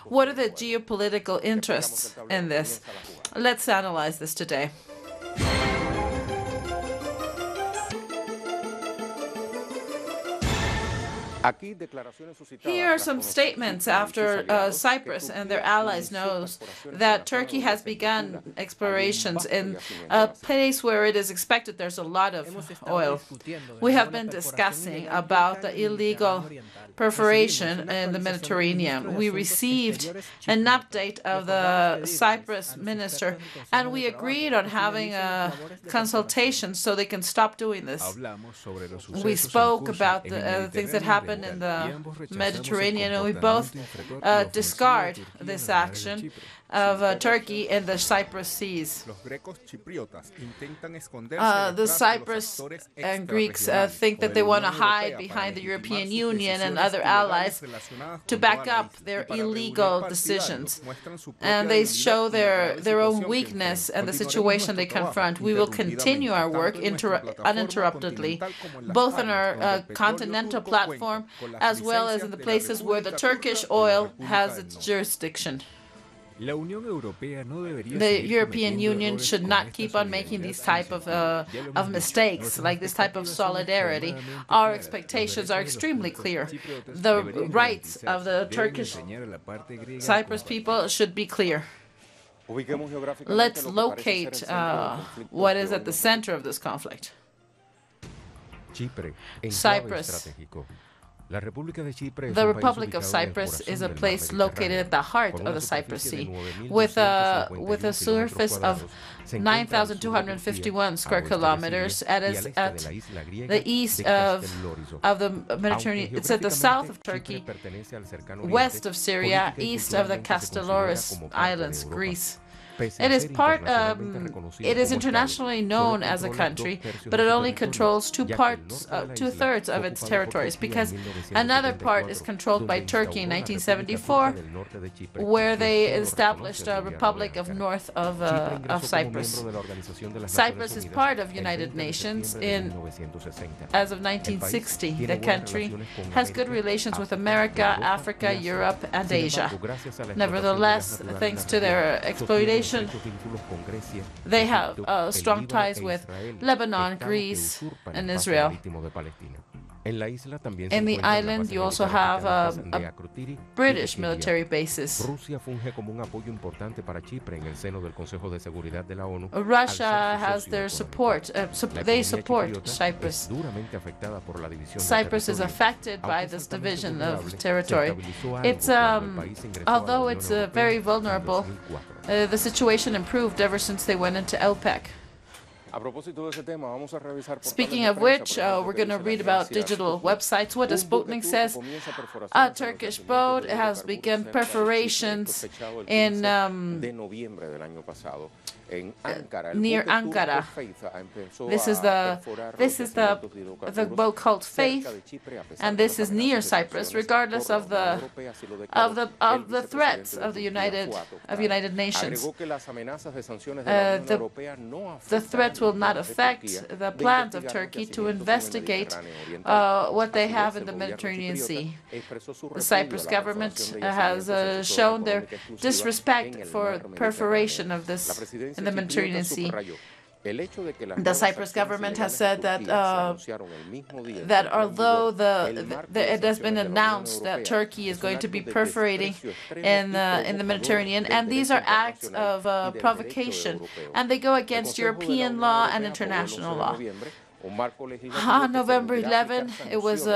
What are the geopolitical interests in this? Let's analyze this today. Here are some statements after Cyprus and their allies knows that Turkey has begun explorations in a place where it is expected there's a lot of oil. We have been discussing about the illegal perforation in the Mediterranean. We received an update of the Cyprus minister, and we agreed on having a consultation so they can stop doing this. We spoke about the things that happened in the Mediterranean, and we both discard this action of Turkey in the Cyprus seas. The Cyprus and Greeks think that they want to hide behind the European Union and other allies to back up their illegal decisions. And they show their own weakness and the situation they confront. We will continue our work uninterruptedly, both on our continental platform as well as in the places where the Turkish oil has its jurisdiction. The European Union should not keep on making these type of mistakes, like this type of solidarity. Our expectations are extremely clear. The rights of the Turkish Cyprus people should be clear. Let's locate what is at the center of this conflict. Cyprus. The Republic of Cyprus is a place located at the heart of the Cyprus Sea, with a surface of 9,251 square kilometers, and is at the east of the Mediterranean. It's at the south of Turkey, west of Syria, east of the Castelloris Islands, Greece. It is internationally known as a country, but it only controls two-thirds of its territories, because another part is controlled by Turkey in 1974, where they established a Republic of North of Cyprus. Cyprus is part of United Nations as of 1960. The country has good relations with America, Africa, Europe, and Asia. Nevertheless, thanks to their exploitation, they have strong ties with Lebanon, Greece, and Israel. In the island, you also have British military bases. Russia has their support. They support Cyprus. Cyprus is affected by this division of territory. Although it's very vulnerable, the situation improved ever since they went into OPEC. Speaking of which, we're going to read about digital websites. What does Sputnik says? A Turkish boat has begun perforations in near Ankara. This is the boat called Faith, and this is near Cyprus, regardless of the threats of the United Nations. The threats will not affect the plans of Turkey to investigate what they have in the Mediterranean Sea. The Cyprus government has shown their disrespect for perforation of this in the Mediterranean Sea. The Cyprus government has said that although it has been announced that Turkey is going to be perforating in the Mediterranean, and these are acts of provocation, and they go against European law and international law. On November 11, it was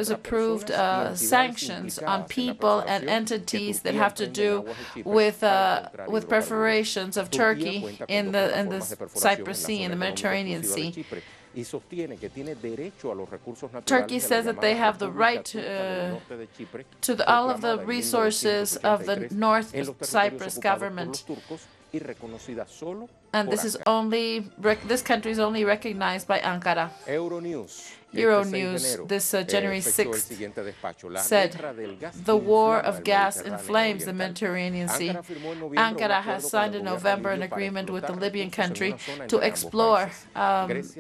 approved sanctions on people and entities that have to do with perforations of Turkey in the Cyprus Sea, in the Mediterranean Sea. Turkey says that they have the right to all of the resources of the North Cyprus government. And this country is only recognized by Ankara. Euronews this January 6th said, "The war of gas inflames the Mediterranean Sea. Ankara has signed in November an agreement with the Libyan country to explore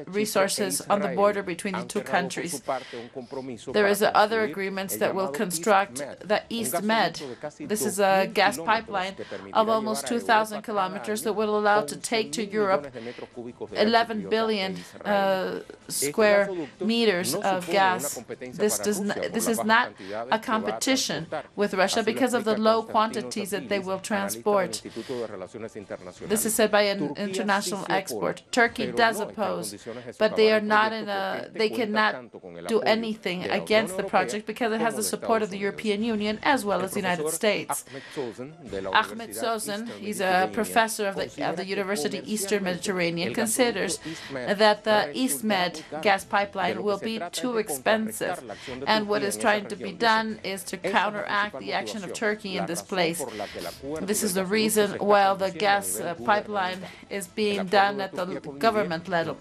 resources on the border between the two countries. There is other agreements that will construct the East Med. This is a gas pipeline of almost 2,000 kilometers that will allow to take to Europe 11 billion square meters of gas. This is not a competition with Russia because of the low quantities that they will transport. This is said by an international expert. Turkey does oppose, but they are not they cannot do anything against the project because it has the support of the European Union as well as the United States. Ahmet Sözen, he's a professor of the University Eastern Mediterranean, considers that the East Med gas pipeline will be too expensive, and what is trying to be done is to counteract the action of Turkey in this place. This is the reason why the gas pipeline is being done at the government level.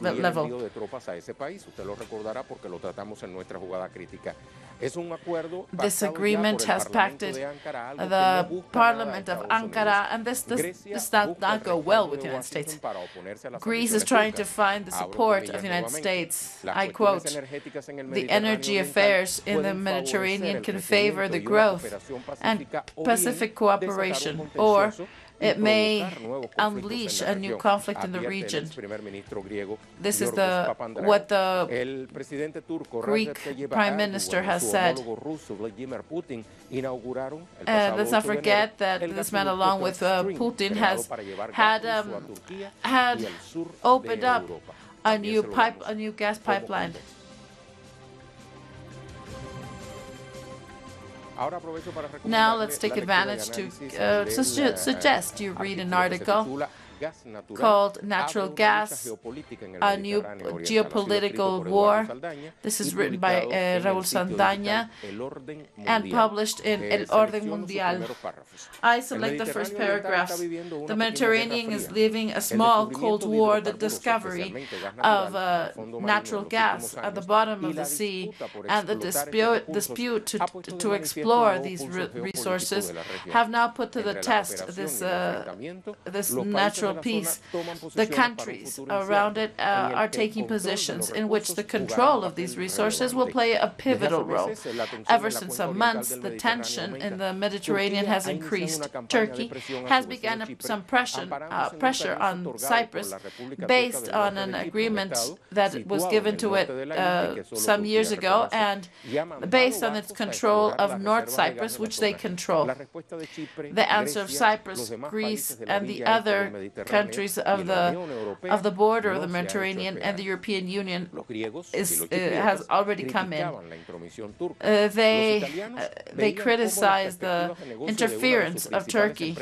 This agreement has pacted the Parliament of Ankara, and this does not go well with the United States. Greece is trying to find the support of the United States. I quote, "The energy affairs in the Mediterranean can favor the growth and Pacific cooperation, or it may unleash a new conflict in the region." This is what the Greek Prime Minister has said. Let's not forget that this man, along with Putin, had opened up a new gas pipeline. Now let's take advantage to suggest you read an article called "Natural Gas, a New Geopolitical War." This is written by Raúl Saldaña and published in El Orden Mundial. I select the first paragraphs. The Mediterranean is living a small Cold War, the discovery of natural gas at the bottom of the sea, and the dispute to explore these resources have now put to the test this natural peace. The countries around it are taking positions in which the control of these resources will play a pivotal role. Ever since some months, the tension in the Mediterranean has increased. Turkey has begun some pressure on Cyprus based on an agreement that was given to it some years ago, and based on its control of North Cyprus, which they control. The answer of Cyprus, Greece, and the other countries of the border of the Mediterranean and the European Union has already come in. They criticize the interference of Turkey.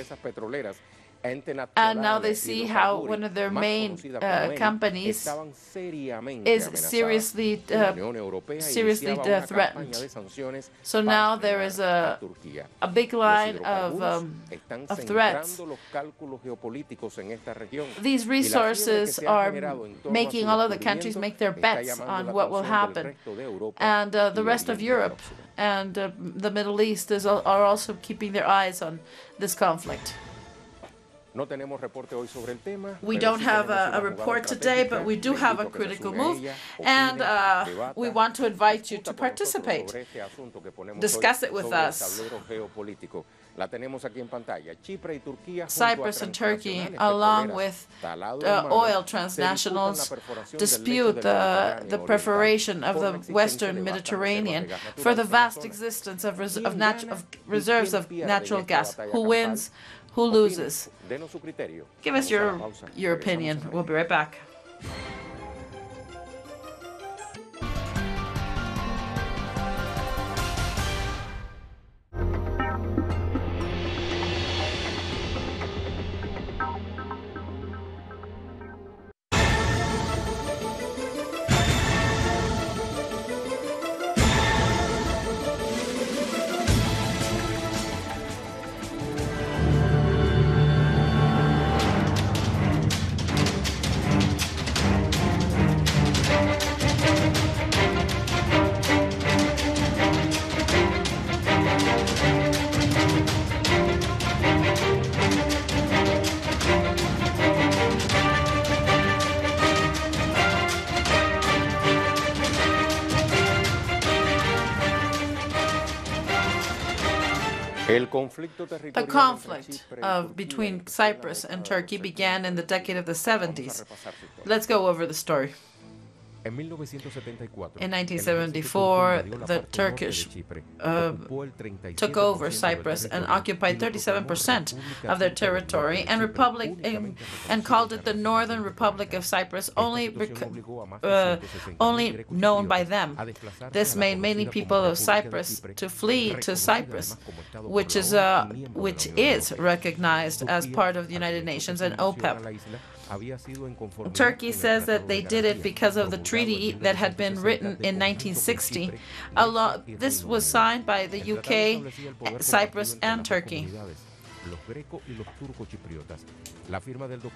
And now they see how one of their main companies is seriously threatened. So now there is a big line of threats. These resources are making all of the countries make their bets on what will happen. And the rest of Europe and the Middle East are also keeping their eyes on this conflict. We don't have a report today, but we do have a critical move, and we want to invite you to participate. Discuss it with us. Cyprus and Turkey, along with oil transnationals, dispute the perforation of the Western Mediterranean for the vast existence of reserves of natural gas. Who wins? Who loses? Give us your opinion. We'll be right back. The conflict between Cyprus and Turkey began in the decade of the 70s. Let's go over the story. In 1974, the Turkish took over Cyprus and occupied 37% of their territory and called it the Northern Republic of Cyprus, only known by them. This made many people of Cyprus to flee to Cyprus, which is recognized as part of the United Nations and OPEP. Turkey says that they did it because of the treaty that had been written in 1960. This was signed by the UK, Cyprus, and Turkey.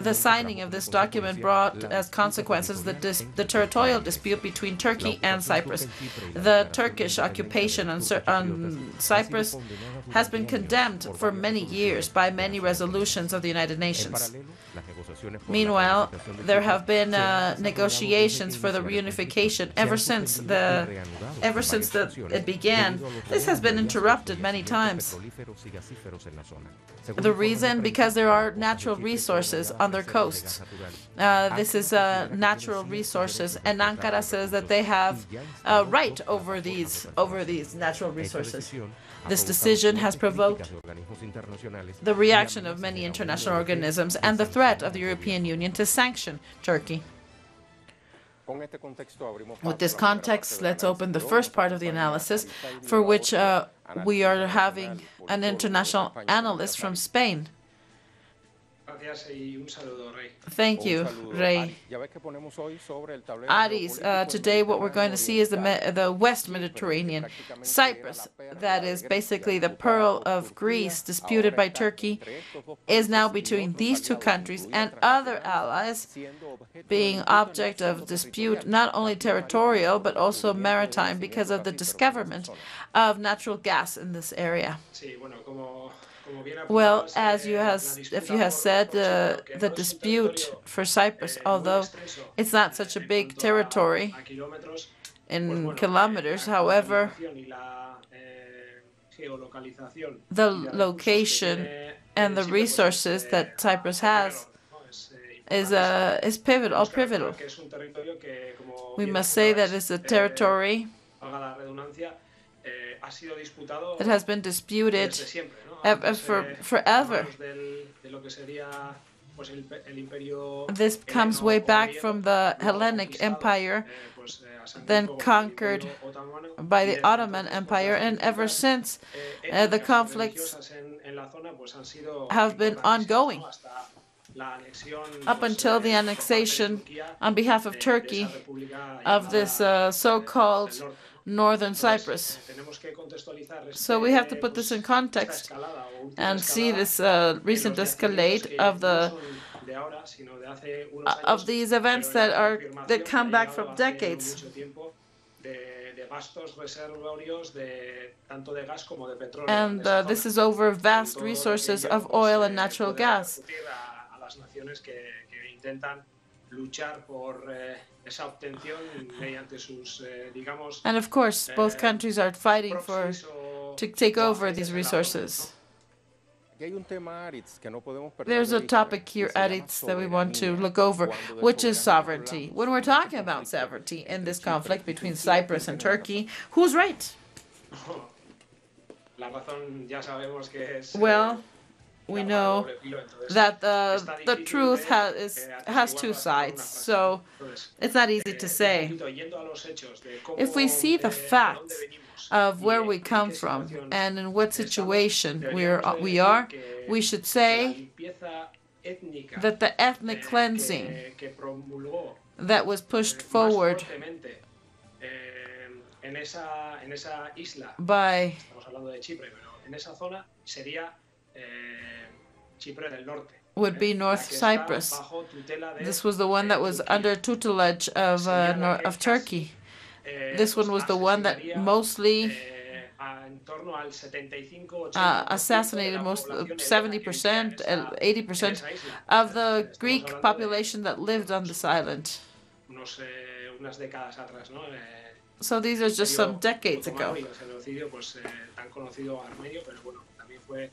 The signing of this document brought as consequences the territorial dispute between Turkey and Cyprus. The Turkish occupation on Cyprus has been condemned for many years by many resolutions of the United Nations. Meanwhile, there have been negotiations for the reunification ever since it began. This has been interrupted many times. The reason, because there are natural resources on their coasts. This is natural resources, and Ankara says that they have a right over these natural resources. This decision has provoked the reaction of many international organisms and the threat of the European Union to sanction Turkey. With this context, let's open the first part of the analysis, for which we are having an international analyst from Spain. Thank you, Rey. Aris, today what we're going to see is the West Mediterranean. Cyprus, that is basically the pearl of Greece, disputed by Turkey, is now between these two countries and other allies, being object of dispute not only territorial but also maritime because of the discoverment of natural gas in this area. Well, if you have said, the dispute for Cyprus, although it's not such a big territory in kilometers, however, the location and the resources that Cyprus has is pivotal. We must say that it's a territory that has been disputed forever. This comes way back from the Hellenic Empire, then conquered by the Ottoman Empire, and ever since the conflicts have been ongoing up until the annexation on behalf of Turkey of this so-called Northern Cyprus. So we have to put this in context and see this recent escalate of these events that come back from decades. And this is over vast resources of oil and natural gas. And of course, both countries are fighting to take over these resources. There's a topic here, Aritz, that we want to look over, which is sovereignty. When we're talking about sovereignty in this conflict between Cyprus and Turkey, who's right? Well, we know that the truth has two sides, so it's not easy to say. If we see the facts of where we come from and in what situation we are, we should say that the ethnic cleansing that was pushed forward by would be North Cyprus. This was the one that was under tutelage of Turkey. This one was the one that mostly assassinated 70%, 80% of the Greek population that lived on this island. So these are just some decades ago. fue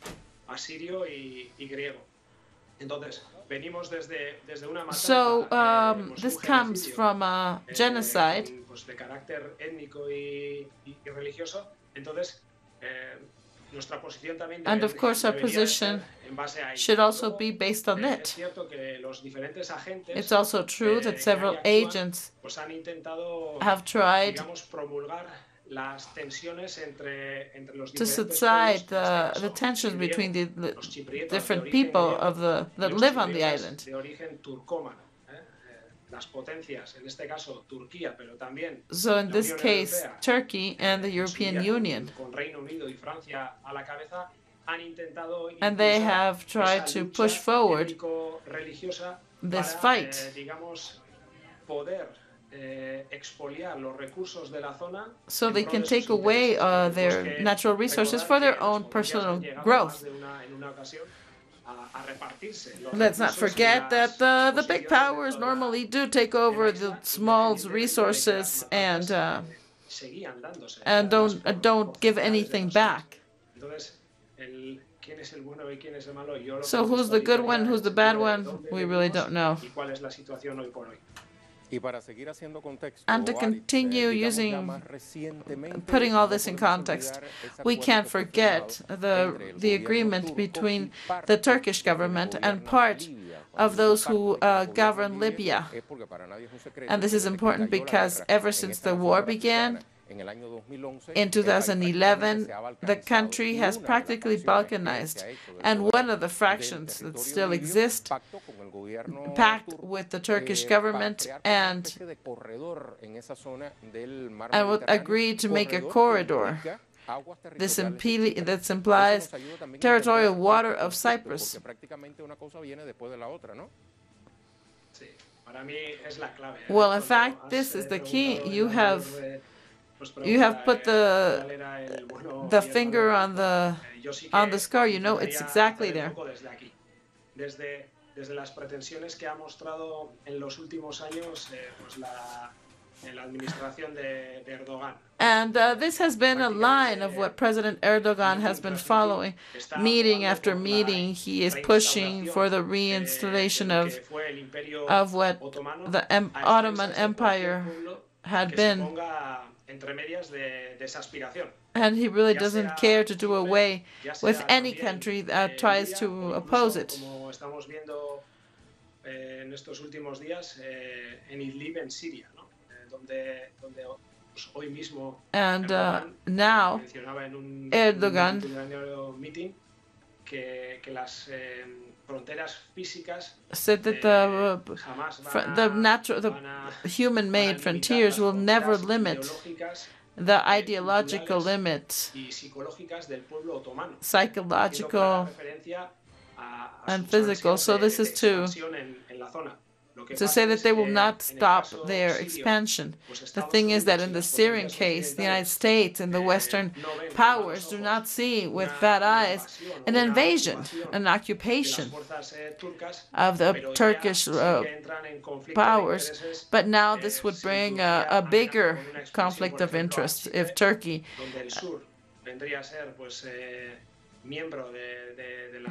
asirio y griego. Entonces, venimos desde una matanza, this comes from a genocide, pues, de carácter étnico y religioso. Entonces, nuestra posición también and of course our position should also be based on it. Es cierto que los diferentes agentes, It's also true that several agents pues han intentado, have tried digamos, promulgar las tensiones entre los to diferentes subside pueblos, the tensions between the los chipriotas different de origen people griego, that los live on the chipriotas island. de origen turcómano. Las potencias, en este caso Turquía, pero también So in la this Unión case, Europea, Turkey and the European Union. con Reino Unido y Francia a la cabeza, han intentado And they impulsar have tried esa to lucha push forward étnico-religiosa this para, fight. digamos, poder expoliar los recursos de la zona So en they pro can de sus take away intereses. their Que natural resources recordar for their que las own potencias personal han llegado growth. más de en una ocasión a repartirse los Let's not recursos y forget las that the big posiciones powers dentro de la- normally do take over the small resources and seguían dándose don't give anything back. Entonces, quién es el bueno y quién es el malo, yo lo So who's the good one, who's the bad one? We really don't know. y cuál es la situación hoy por hoy. And to continue putting all this in context, we can't forget the agreement between the Turkish government and part of those who govern Libya. And this is important because ever since the war began, in 2011, the country has practically balkanized, and one of the fractions that still exist pact with the Turkish government and would agree to make a corridor. This implies territorial water of Cyprus. Well, in fact, this is the key. You have put the finger on the scar. You know it's exactly there. Desde las pretensiones que ha mostrado en los últimos años pues la administración de Erdogan. And this has been a line of what President Erdogan has been following. Meeting after meeting, he is pushing for the reinstallation of what the Ottoman Empire had been. And he really doesn't care to do away with any country that tries to oppose it. En estos últimos días en Idlib, en Siria, ¿no? Donde hoy mismo and now mencionaba en un Erdogan meeting que las fronteras físicas said that the human-made frontiers will never limit the ideological limits, psychological and physical. So this is to say that they will not stop their expansion. The thing is that in the Syrian case, the United States and the Western powers do not see with bad eyes an invasion, an occupation of the Turkish powers. But now this would bring a bigger conflict of interest if Turkey,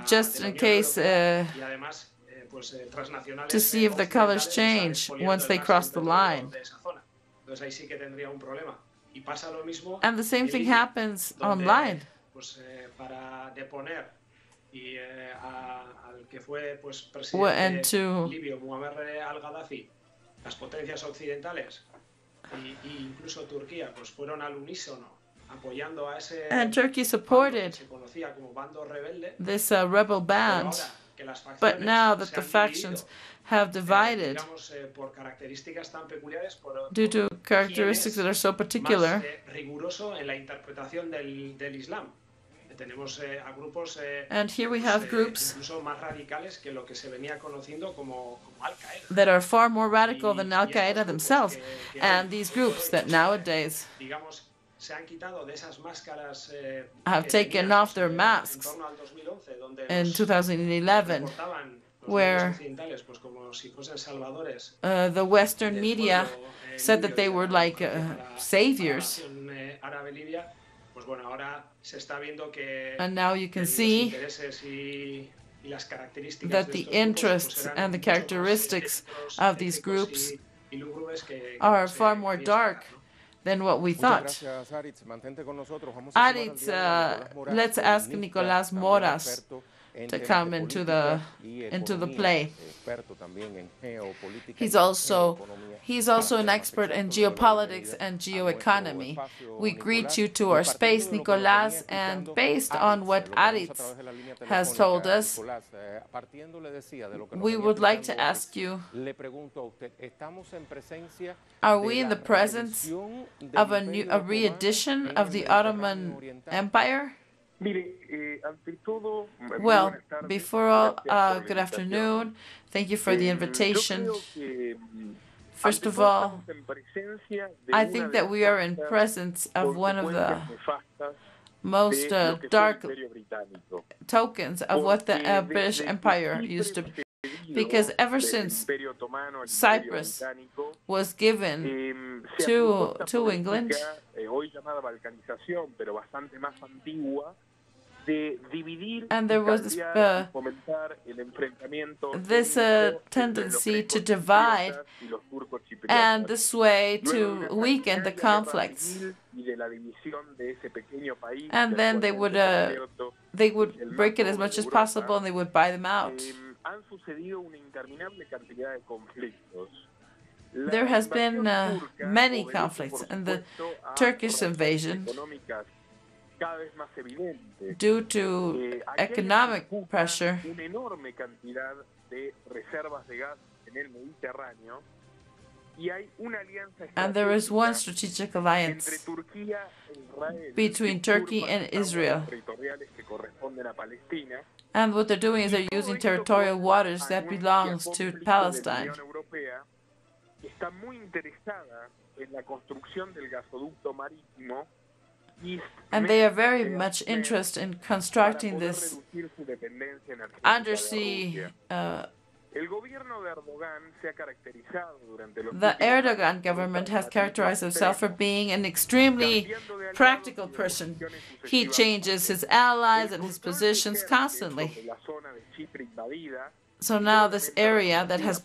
just in case, to see if the colors change once they cross the line. And the same thing happens online. And to las potencias occidentales y incluso Turquía pues fueron al unísono apoyando a ese and Turkey supported se conocía como bando rebelde, this rebel band. But now that the factions have divided due to characteristics that are so particular, and here we have groups that are far more radical than Al-Qaeda themselves, and these groups that nowadays have taken off their masks in 2011, where the Western media said that they were like saviors. pues bueno, ahora se está viendo que And now you can see that the interests and the characteristics of these groups are far more dark than what we thought. Aritz, let's ask Nicolás Moras to come into the play. He's also an expert in geopolitics and geoeconomy. We greet you to our space, Nicolás, and based on what Aritz has told us, we would like to ask you, are we in the presence of a re-edition of the Ottoman Empire? Well, before all, good afternoon. Thank you for the invitation. First of all, I think that we are in presence of one of the most dark tokens of what the British Empire used to be. Because ever since Cyprus was given to England, and there was this tendency to divide, and this way to weaken the conflicts. And then they would break it as much as possible, and they would buy them out. There has been many conflicts, and the Turkish invasion, due to economic pressure, and there is one strategic alliance between Turkey and Israel. And what they're doing is they're using territorial waters that belongs to Palestine. And they are very much interested in constructing this undersea. The Erdogan government has characterized itself for being an extremely practical person. He changes his allies and his positions constantly. So now this area that has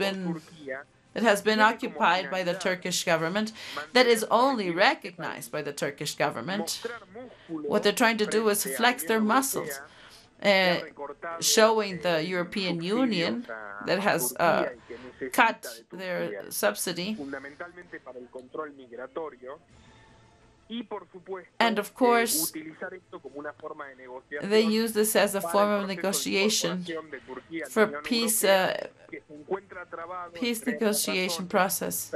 been occupied by the Turkish government, that is only recognized by the Turkish government, what they're trying to do is flex their muscles, showing the European Union that has cut their subsidy. And of course, they use this as a form of negotiation for peace negotiation process.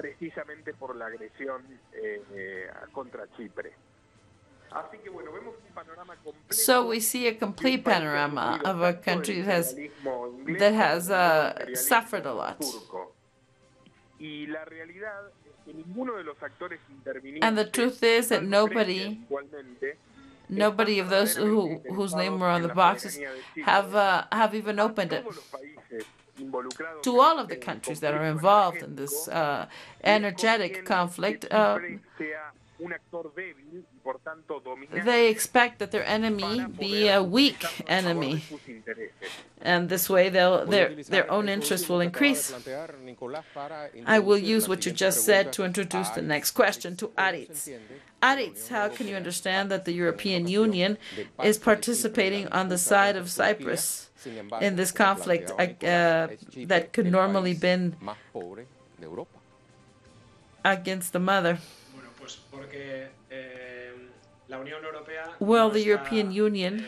So we see a complete panorama of a country that has suffered a lot. And the truth is that nobody of those whose name were on the boxes have even opened it to all of the countries that are involved in this energetic conflict. They expect that their enemy be a weak enemy, and this way their own interest will increase. I will use what you just said to introduce the next question to Aritz. Aritz, how can you understand that the European Union is participating on the side of Cyprus in this conflict that could normally been against the mother? Well, the European Union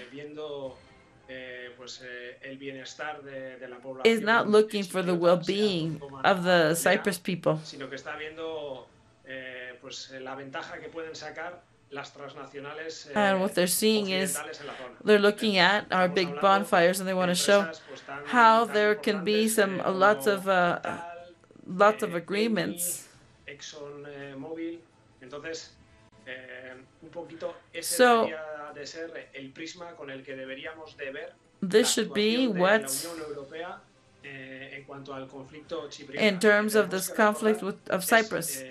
is not looking for the well-being of the Cyprus people, and what they're seeing is they're looking at our big bonfires, and they want to show how there can be lots of agreements. So this should be what, in terms of this conflict of Cyprus,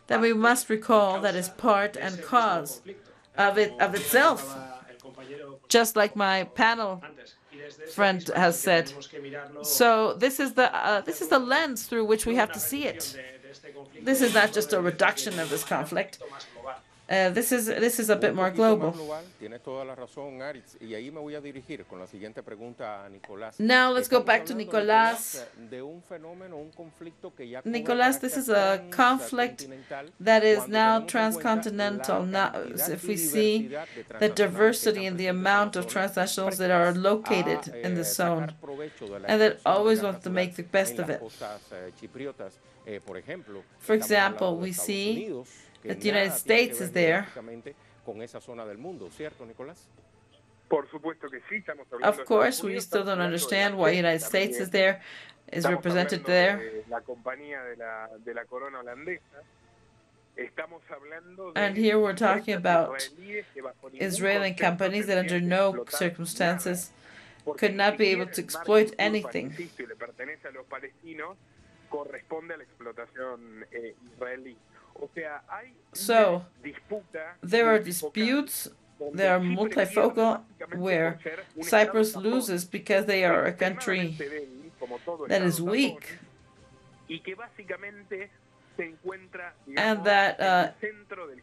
that we must recall that is part and cause of itself, just like my panel friend has said. So this is the lens through which we have to see it. This is not just a reduction of this conflict. This is a bit more global. Now let's go back to Nicolás. Nicolás, this is a conflict that is now transcontinental. Now, if we see the diversity and the amount of transnationals that are located in the zone, and that always want to make the best of it. For example, we see that the United States is there. Of course, we still don't understand why the United States is there, is represented there. And here we're talking about Israeli companies that under no circumstances could not be able to exploit anything. So there are disputes, there are multifocal, where Cyprus loses because they are a country that is weak, and that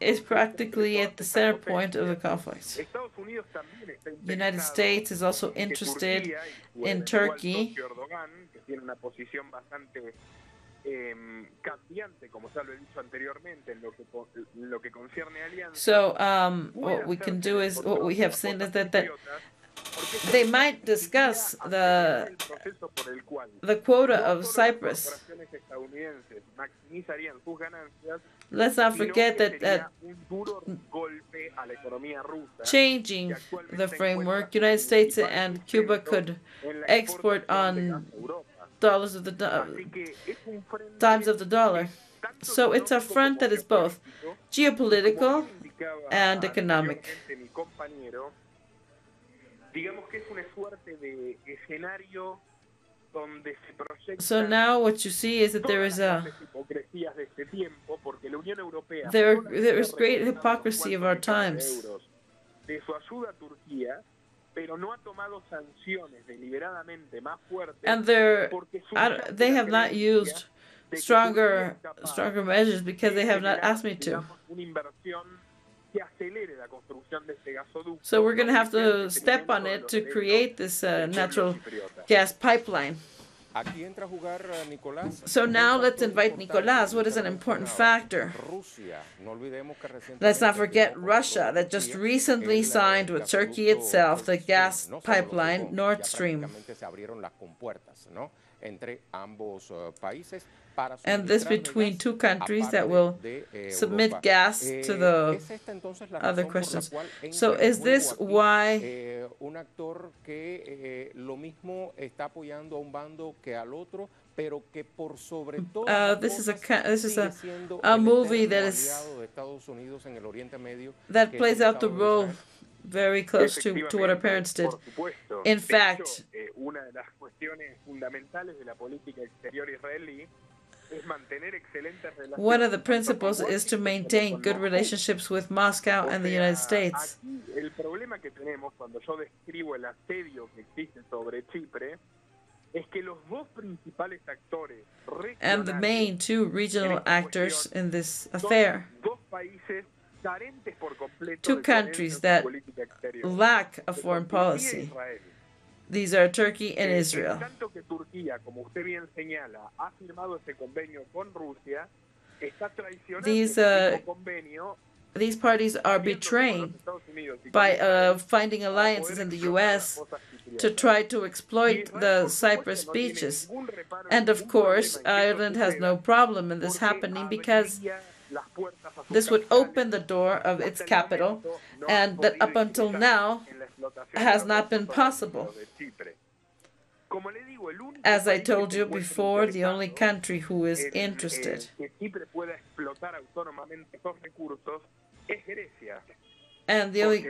is practically at the center point of the conflict. The United States is also interested in Turkey, so what we can do is, what we have seen is that they might discuss the quota of Cyprus. Let's not forget that changing the framework, United States and Cuba could export on dollars of the times of the dollar. So it's a front that is both geopolitical and economic. So now what you see is that there is great hypocrisy of our times. And they have not used stronger measures because they have not asked me to. So we're going to have to step on it to create this natural gas pipeline. So now let's invite Nicolás. What is an important factor? Let's not forget Russia, that just recently signed with Turkey itself the gas pipeline Nord Stream. And this between two countries that will submit gas to the other questions. So is this why this is a movie that plays out the role very close to what our parents did. In fact, one of the principles is to maintain good relationships with Moscow and the United States. And the main two regional actors in this affair, two countries that lack a foreign policy. These are Turkey and Israel. These parties are betraying by finding alliances in the U.S. to try to exploit the Cyprus beaches. And of course, Ireland has no problem in this happening because this would open the door of its capital, and that up until now has not been possible. As I told you before, the only country who is interested and the only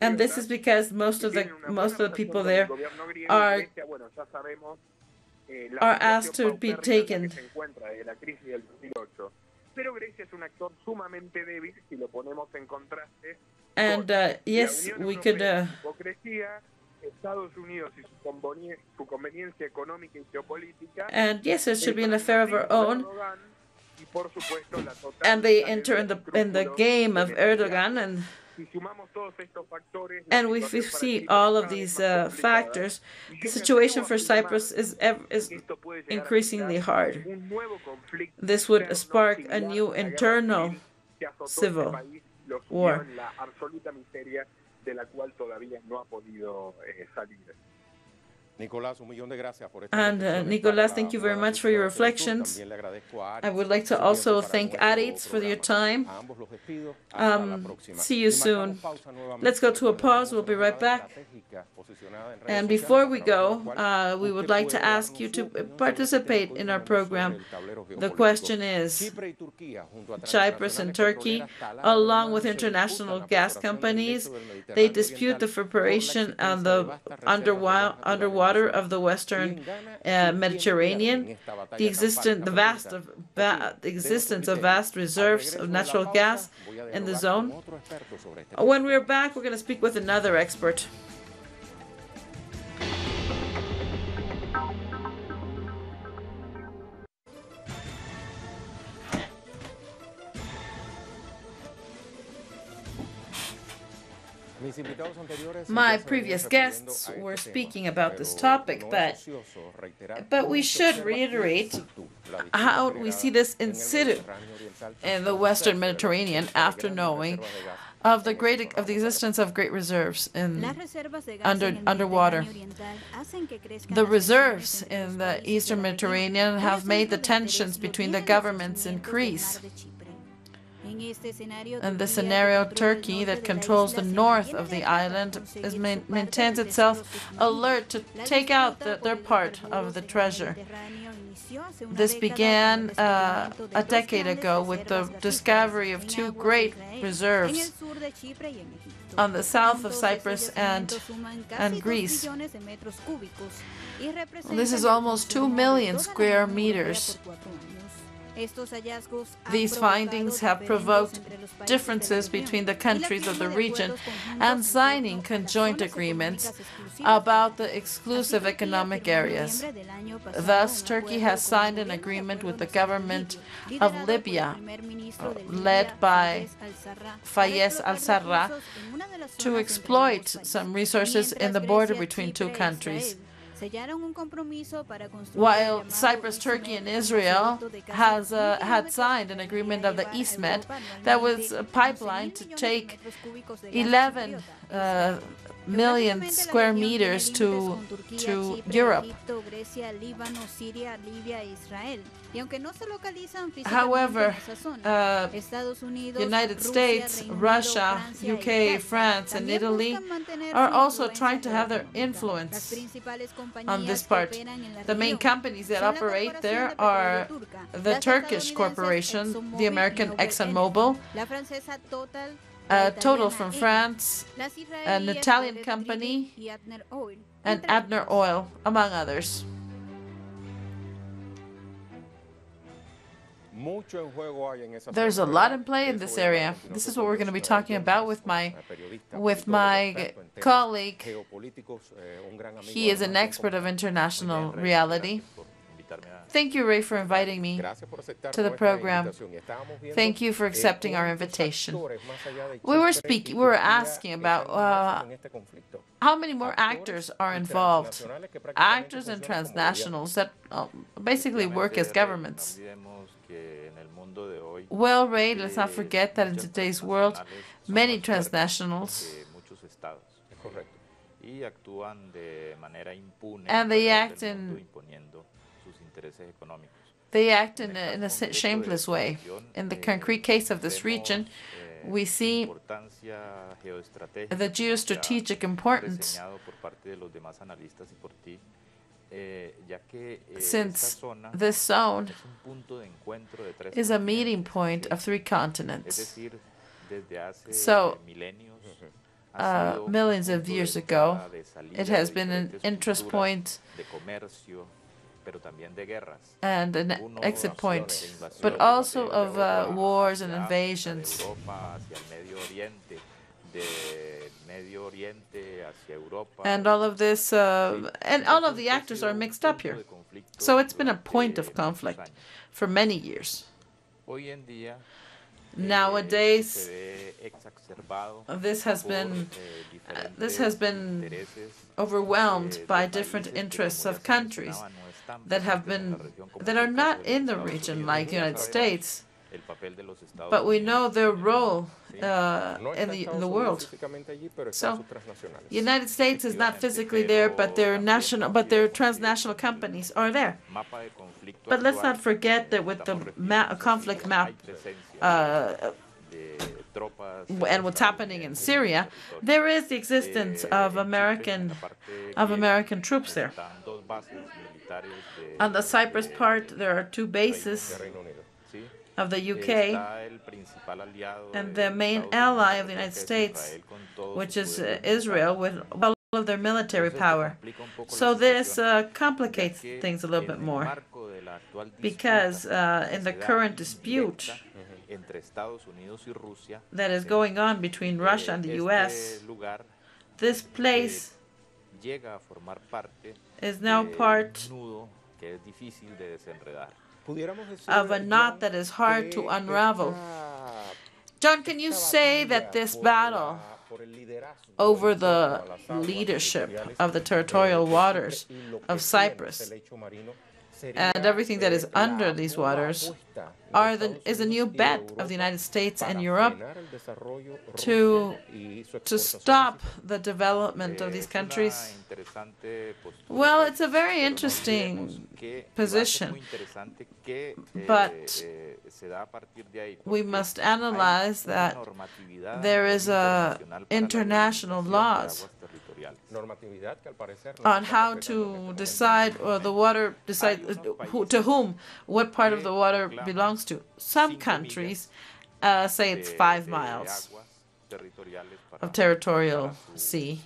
and this is because most of the people there are are asked to be taken. And yes, we could and yes, it should be an affair of our own. And they enter in the game of Erdogan, and we see all of these factors. The situation for Cyprus is increasingly hard. This would spark a new internal civil war. And Nicolás, thank you very much for your reflections. I would like to also thank Aritz for your time. See you soon. Let's go to a pause. We'll be right back. And before we go, we would like to ask you to participate in our program. The question is, Cyprus and Turkey, along with international gas companies, they dispute the preparation and the underwater of the Western Mediterranean, the existence of vast reserves of natural gas in the zone. When we're back, we're going to speak with another expert. My previous guests were speaking about this topic, but we should reiterate how we see this in situ in the Western Mediterranean after knowing of the existence of great reserves in underwater. The reserves in the Eastern Mediterranean have made the tensions between the governments increase. In this scenario, Turkey, that controls the north of the island, maintains itself alert to take out their part of the treasure. This began a decade ago with the discovery of two great reserves on the south of Cyprus and Greece. This is almost 2 million square meters. These findings have provoked differences between the countries of the region and signing conjoint agreements about the exclusive economic areas. Thus, Turkey has signed an agreement with the government of Libya, led by Fayez al-Sarraj, to exploit some resources in the border between two countries. While Cyprus, Turkey, and Israel had signed an agreement of the EastMed that was a pipeline to take 11 million square meters to Europe. However, United States, Russia, UK, France, and Italy are also trying to have their influence on this part. The main companies that operate there are the Turkish corporation, the American ExxonMobil, Total from France, an Italian company, and Adner Oil, among others. There's a lot in play in this area. This is what we're going to be talking about with my colleague. He is an expert of international reality. Thank you, Ray, for inviting me to the program. Thank you for accepting our invitation. We were asking about how many more actors are involved, actors and transnationals that basically work as governments. Well, Ray, let's not forget that in today's world, many transnationals, and they act in a shameless way. In the concrete case of this region, we see the geostrategic importance, since this zone is a meeting point of three continents. So, millions of years ago, it has been an interest point and an exit point, but also of wars and invasions. And all of this, and all of the actors are mixed up here. So it's been a point of conflict for many years. Nowadays, this has been overwhelmed by different interests of countries that are not in the region, like the United States, but we know their role in the world. So, the United States is not physically there, but their transnational companies are there. But let's not forget that with the conflict map and what's happening in Syria, there is the existence of American troops there. On the Cyprus part, there are 2 bases of the UK, and the main ally of the United States, which is Israel, with all of their military power. So this complicates things a little bit more, because in the current dispute that is going on between Russia and the US, this place is now part of a knot that is hard to unravel. John, can you say that this battle over the leadership of the territorial waters of Cyprus and everything that is under these waters is a new bet of the United States and Europe to stop the development of these countries? Well, it's a very interesting position, but we must analyze that there is international laws on how to decide, or to whom what part of the water belongs to. Some countries say it's 5 miles of territorial sea.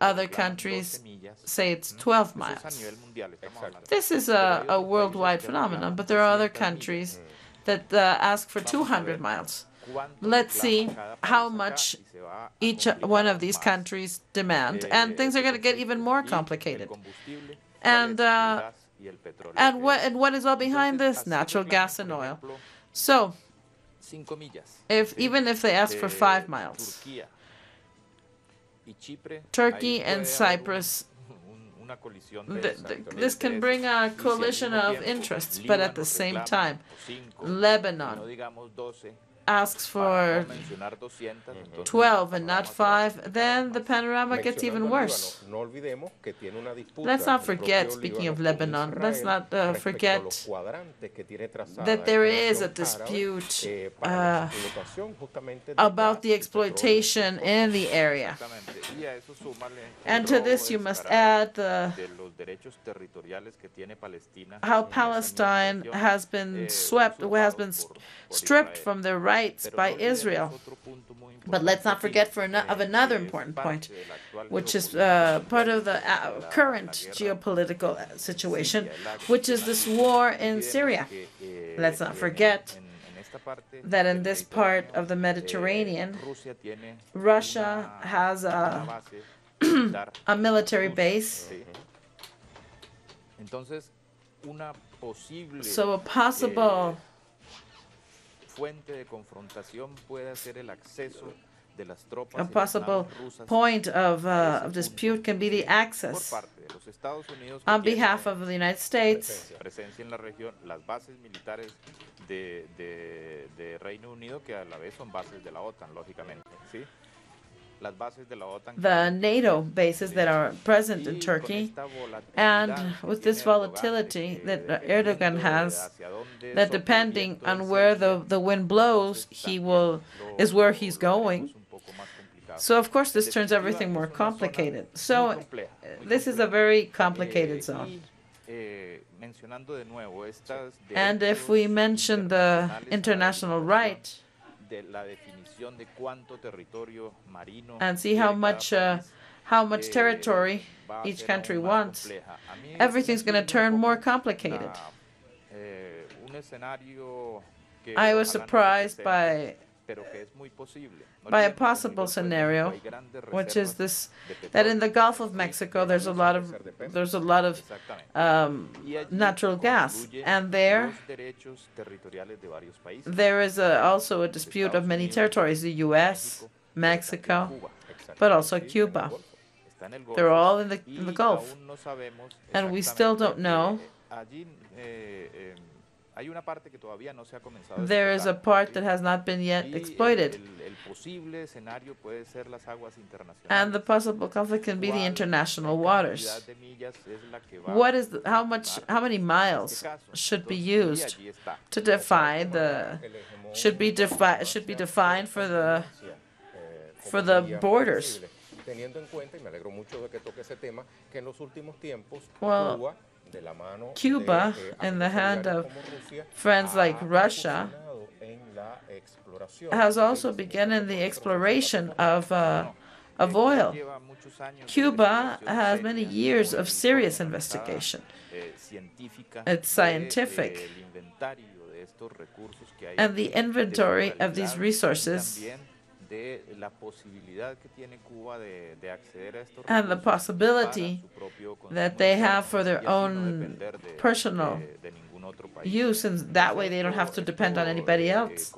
Other countries say it's 12 miles. This is a worldwide phenomenon, but there are other countries that ask for 200 miles. Let's see how much each one of these countries demand, and things are going to get even more complicated. And what is all behind this? Natural gas and oil. So, even if they ask for 5 miles, Turkey and Cyprus, this can bring a collision of interests, but at the same time, Lebanon asks for 12 and not 5, then the panorama gets even worse. Let's not forget, speaking of Lebanon, let's not forget that there is a dispute about the exploitation in the area. And to this you must add how Palestine has been stripped from their rights by Israel. But let's not forget of another important point, which is part of the current geopolitical situation, which is this war in Syria. Let's not forget that in this part of the Mediterranean, Russia has a military base. So a possible point of dispute can be the access on behalf of the United States the NATO bases that are present in Turkey, and with this volatility that Erdogan has, that depending on where the wind blows, is where he's going. So of course this turns everything more complicated. So this is a very complicated zone. And if we mention the international right and see how much territory each country wants, everything's going to turn more complicated. I was surprised by a possible scenario, which is this: that in the Gulf of Mexico there's a lot of natural gas, and there is also a dispute of many territories: the U.S., Mexico, but also Cuba. They're all in the Gulf, and we still don't know. There is a part that has not been yet exploited, and the possible conflict can be the international waters. How many miles should be used to define should be defined for the borders? Well, Cuba, in the hand of friends like Russia, has also begun in the exploration of oil. Cuba has many years of serious investigation. It's scientific. And the inventory of these resources and the possibility that they have for their own personal use, and that way they don't have to depend on anybody else.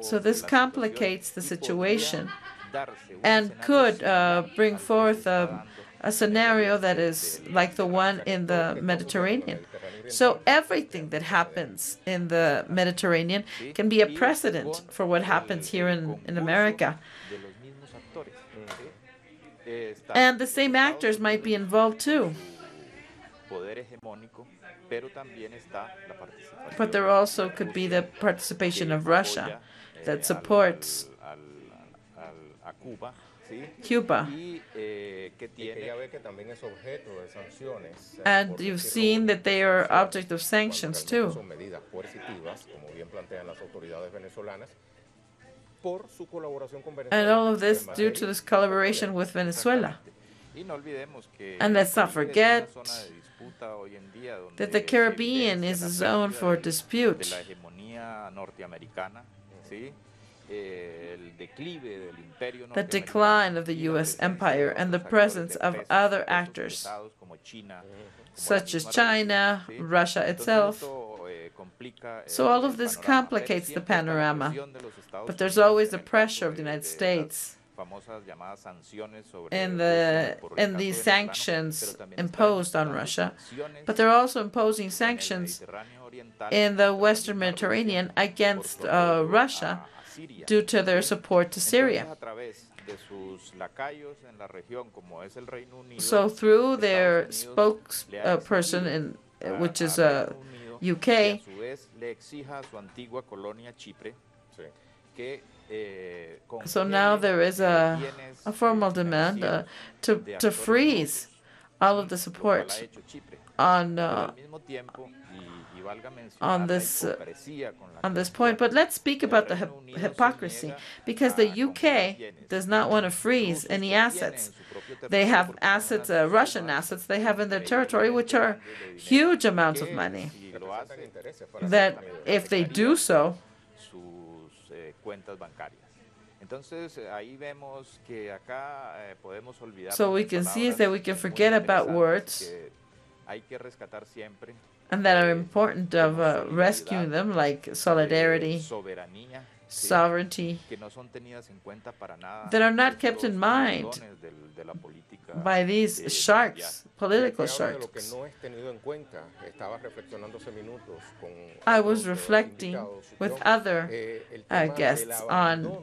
So this complicates the situation and could bring forth a scenario that is like the one in the Mediterranean. So everything that happens in the Mediterranean can be a precedent for what happens here in America. And the same actors might be involved too. But there also could be the participation of Russia that supports Cuba. And you've seen that they are object of sanctions too. And all of this due to this collaboration with Venezuela. And let's not forget that the Caribbean is a zone for dispute. The decline of the U.S. empire and the presence of other actors, such as China, Russia itself. So all of this complicates the panorama. But there's always the pressure of the United States in these sanctions imposed on Russia. But they're also imposing sanctions in the Western Mediterranean against Russia due to their support to Syria. So through their spokesperson, which is UK, so now there is a formal demand to freeze all of the support on this point. But let's speak about the hypocrisy, because the UK does not want to freeze any assets. They have assets, Russian assets they have in their territory, which are huge amounts of money, that if they do so, so we can see is that we can forget about words and that are important of rescuing them, like solidarity, sovereignty, that are not kept in mind by these sharks, political sharks. I was reflecting with other guests on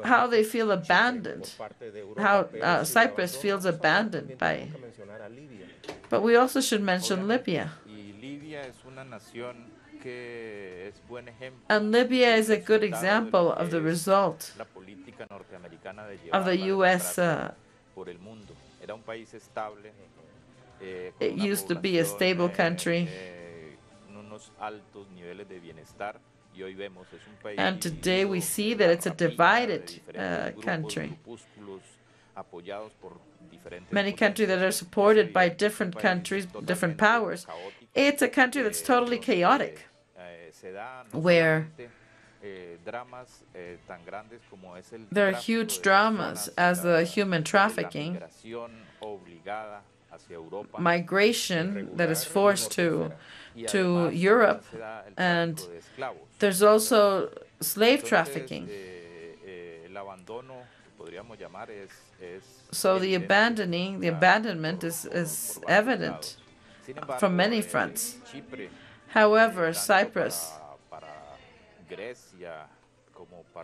how they feel abandoned, how Cyprus feels abandoned by. But we also should mention Libya. And Libya is a good example of the result of the U.S. It used to be a stable country And today we see that it's a divided country. Many countries that are supported by different countries, different powers. It's a country that's totally chaotic, where there are huge dramas as the human trafficking, migration that is forced to Europe, and there's also slave trafficking. So the abandonment is evident from many fronts. However, Cyprus,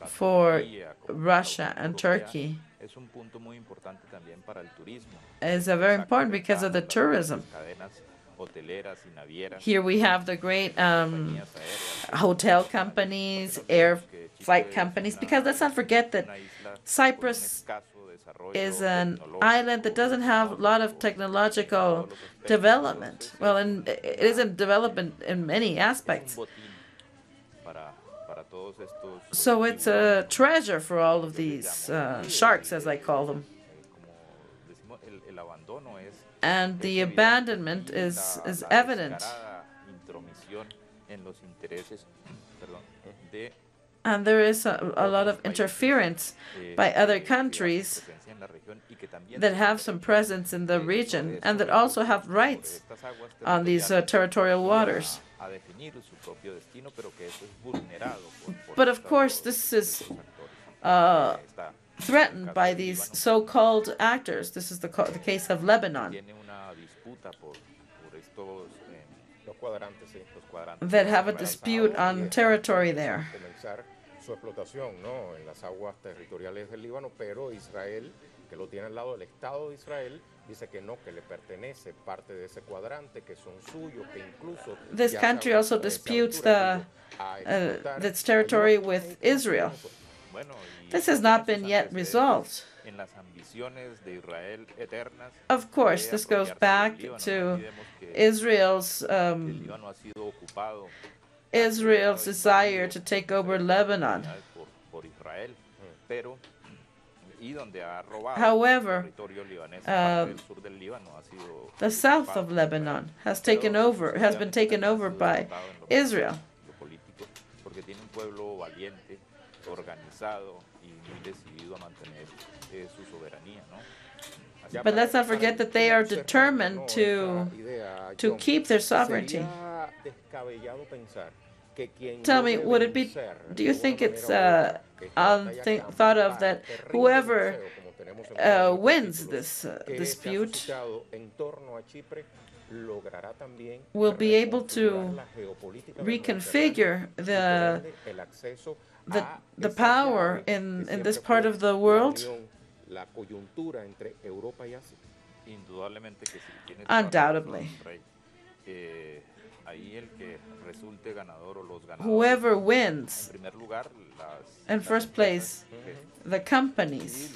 for Russia and Turkey, is very important because of the tourism. Here we have the great hotel companies, air flight companies, because let's not forget that Cyprus is an island that doesn't have a lot of technological development. Well, and it isn't development in many aspects. So it's a treasure for all of these sharks, as I call them. And the abandonment is evident. And there is a lot of interference by other countries that have some presence in the region and that also have rights on these territorial waters. But of course, this is threatened by these so-called actors. This is the case of Lebanon, that have a dispute on territory there. Su explotación, ¿no? En las aguas territoriales del Líbano, pero Israel, que lo tiene al lado del Estado de Israel, dice que no, que le pertenece parte de ese cuadrante, que son suyos, que incluso. This country also disputes its territory with Israel. This has not been yet resolved. Of course, this goes back to Israel's desire to take over Lebanon. However, the south of Lebanon has been taken over by Israel. But let's not forget that they are determined to keep their sovereignty. Tell me, would it be, do you think it's thought of that whoever wins this dispute will be able to reconfigure the power in this part of the world? Undoubtedly. Whoever wins, in first place, the companies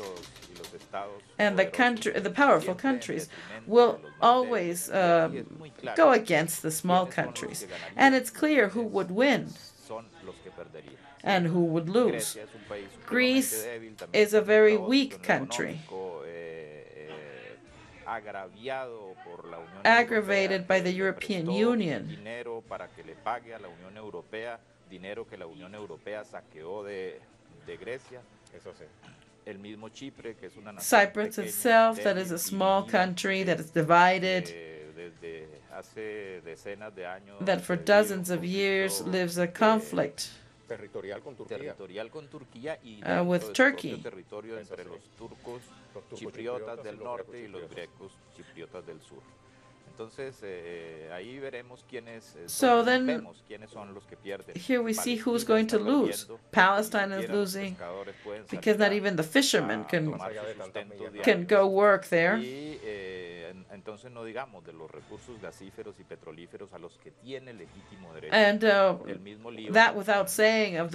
and the powerful countries will always go against the small countries. And it's clear who would win and who would lose. Greece is a very weak country, aggravated by the European Union. Cyprus itself, that is a small country that is divided, that for dozens of years lives a conflict with Turkey. So then, here we see who's going to lose. Palestine is losing because not even the fishermen can go work there. And that without saying of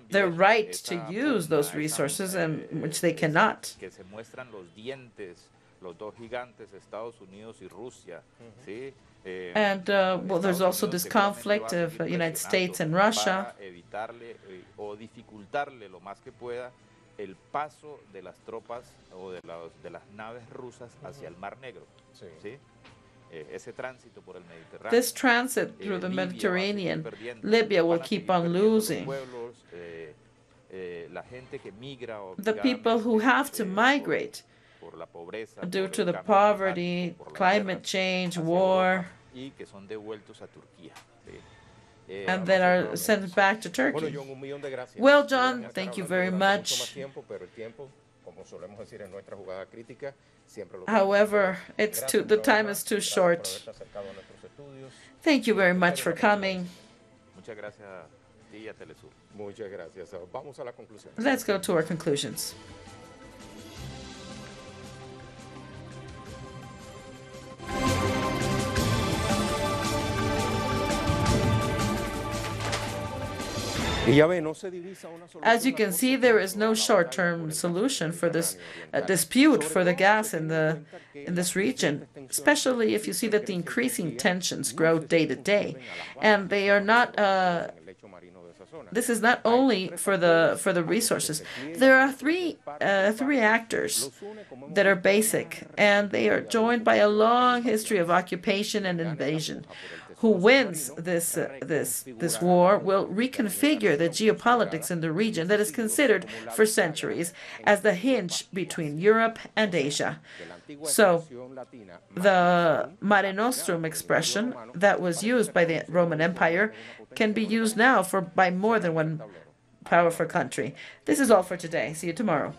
their right to use those resources, and which they cannot. And well, there's also this conflict of United States and Russia. O dificultarle lo más que pueda el paso de las tropas o de las naves rusas hacia el Mar Negro. ¿Sí? Ese tránsito por el Mediterráneo. This transit through the Mediterranean, Libya will keep on losing. The people who have to migrate due to the poverty, climate change, war, and then are sent back to Turkey. Well, John, thank you very much. However, the time is too short. Thank you very much for coming. Let's go to our conclusions. As you can see, there is no short-term solution for this dispute for the gas in this region, especially if you see that the increasing tensions grow day to day, and they are not. This is not only for the resources. There are three actors that are basic, and they are joined by a long history of occupation and invasion. Who wins this war will reconfigure the geopolitics in the region that is considered for centuries as the hinge between Europe and Asia. So the Mare Nostrum expression that was used by the Roman Empire can be used now by more than one powerful country. This is all for today. See you tomorrow.